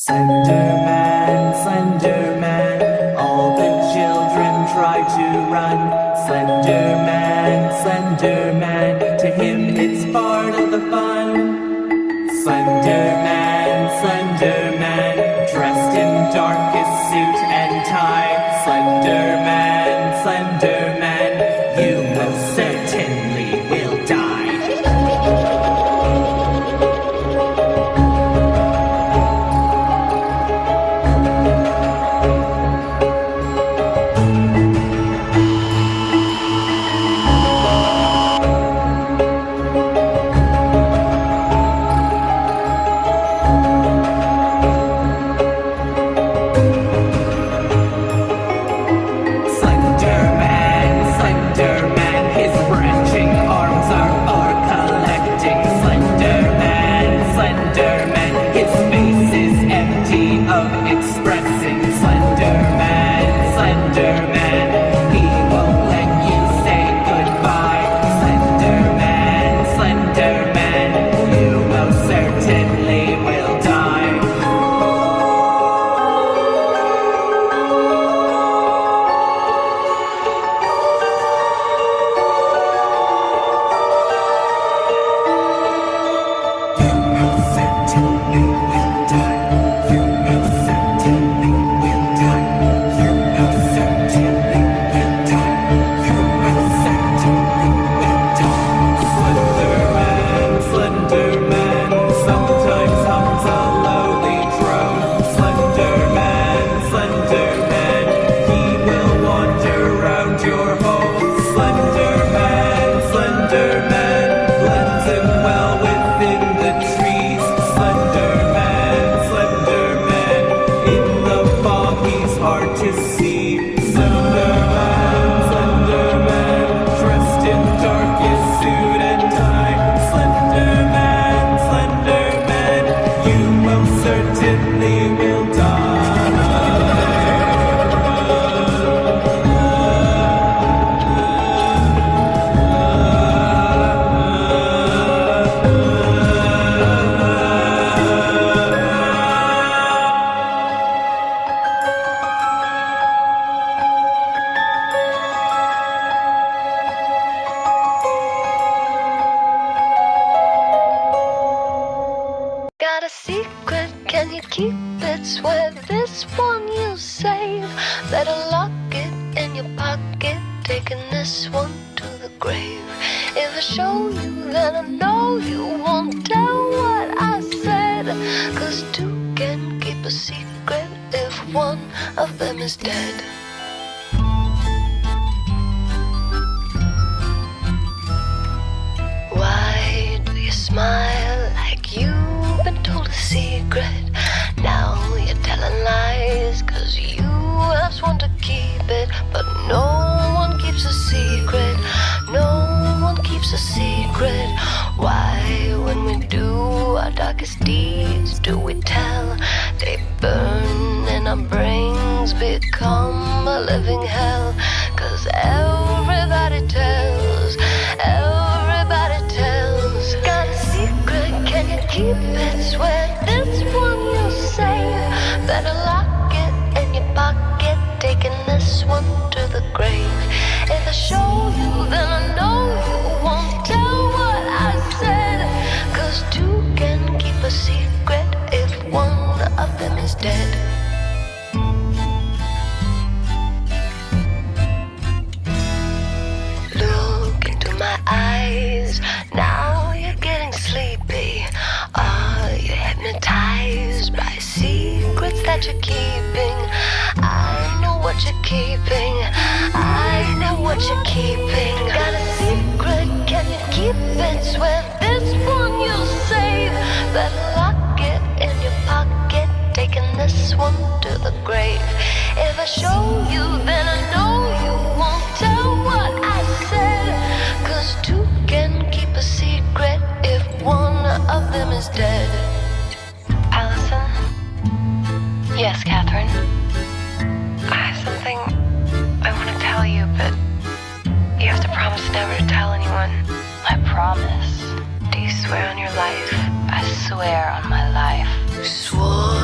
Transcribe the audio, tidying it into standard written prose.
SlenderMan, SlenderMan, all the children try to run. SlenderMan, SlenderMan, to him it's part of the fun. SlenderMan, SlenderMan, dressed in darkest suit and tie. SlenderMan, SlenderMan, you most certainly will die. Got a secret, can you keep it? Swear this one you'll save. Better lock it in your pocket, taking this one to the grave. If I show you, then I know you won't tell what I said. 'Cause two can keep a secret if one of them is dead. Why do you smile like you've been told a secret? Now you're telling lies 'cause you have sworn to keep it. But no one keeps a secret, no one keeps a secret. Why, when we do our darkest deeds, do we tell? They burn and our brains become a living hell. 'Cause everybody tells, everybody tells. Got a secret, can you keep it? Swear this one you'll save. Better lock it in your pocket, taking this one to the grave. If I show you, then I know you won't tell what I said. 'Cause two can keep a secret if one of them is dead. Look into my eyes, now you're getting sleepy. Are you hypnotized by secrets that you're keeping? I know what you're keeping, I know what you're keeping. Got a secret, can you keep it? Swear this one you'll save. Better lock it in your pocket, taking this one to the grave. If I show you, then I know you won't tell what I said. 'Cause two can keep a secret if one of them is dead. Allison? Yes, Catherine? I have something I want to tell you, but you have to promise never to tell anyone. I promise. Do you swear on your life? I swear on my life. Swore